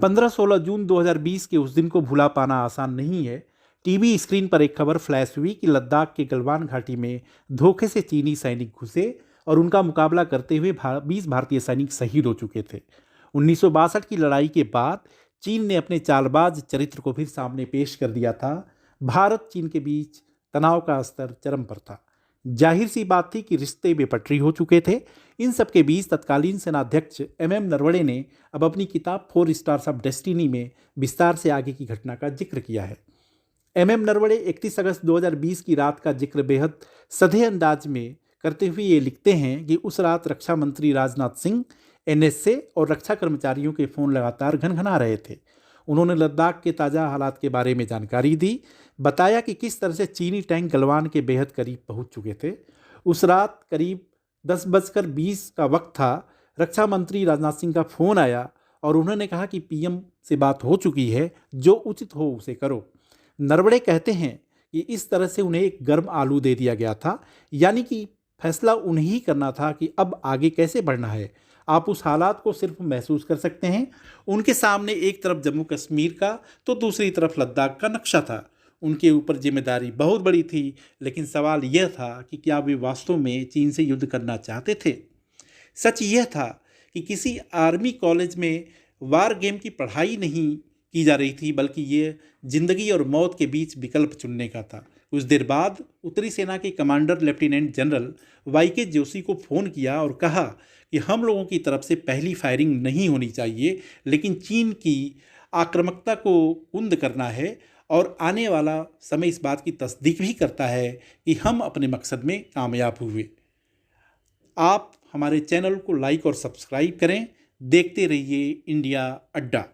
15-16 जून 2020 के उस दिन को भुला पाना आसान नहीं है। टीवी स्क्रीन पर एक खबर फ्लैश हुई कि लद्दाख के गलवान घाटी में धोखे से चीनी सैनिक घुसे और उनका मुकाबला करते हुए 20 भारतीय सैनिक शहीद हो चुके थे। 1962 की लड़ाई के बाद चीन ने अपने चालबाज चरित्र को फिर सामने पेश कर दिया था। भारत चीन के बीच तनाव का स्तर चरम पर था। जाहिर सी बात थी कि रिश्ते बेपटरी हो चुके थे। इन सब के बीच तत्कालीन सेनाध्यक्ष एम नरवणे ने अब अपनी किताब 4 स्टार्स ऑफ डेस्टिनी में विस्तार से आगे की घटना का जिक्र किया है। एम नरवणे 31 अगस्त 2020 की रात का जिक्र बेहद सधे अंदाज में करते हुए ये लिखते हैं कि उस रात रक्षा मंत्री राजनाथ सिंह एनएसए और रक्षा कर्मचारियों के फ़ोन लगातार घनघना रहे थे। उन्होंने लद्दाख के ताज़ा हालात के बारे में जानकारी दी, बताया कि किस तरह से चीनी टैंक गलवान के बेहद करीब पहुंच चुके थे। उस रात करीब 10:20 का वक्त था। रक्षा मंत्री राजनाथ सिंह का फ़ोन आया और उन्होंने कहा कि पीएम से बात हो चुकी है, जो उचित हो उसे करो। नरवणे कहते हैं कि इस तरह से उन्हें एक गर्म आलू दे दिया गया था, यानी कि फैसला उन्हें ही करना था कि अब आगे कैसे बढ़ना है। आप उस हालात को सिर्फ महसूस कर सकते हैं। उनके सामने एक तरफ जम्मू कश्मीर का तो दूसरी तरफ लद्दाख का नक्शा था। उनके ऊपर जिम्मेदारी बहुत बड़ी थी, लेकिन सवाल यह था कि क्या वे वास्तव में चीन से युद्ध करना चाहते थे। सच यह था कि किसी आर्मी कॉलेज में वार गेम की पढ़ाई नहीं की जा रही थी, बल्कि ये जिंदगी और मौत के बीच विकल्प चुनने का था। कुछ देर बाद उत्तरी सेना के कमांडर लेफ्टिनेंट जनरल वाईके जोशी को फ़ोन किया और कहा कि हम लोगों की तरफ से पहली फायरिंग नहीं होनी चाहिए, लेकिन चीन की आक्रामकता को कुंद करना है और आने वाला समय इस बात की तस्दीक भी करता है कि हम अपने मकसद में कामयाब हुए। आप हमारे चैनल को लाइक और सब्सक्राइब करें। देखते रहिए इंडिया अड्डा।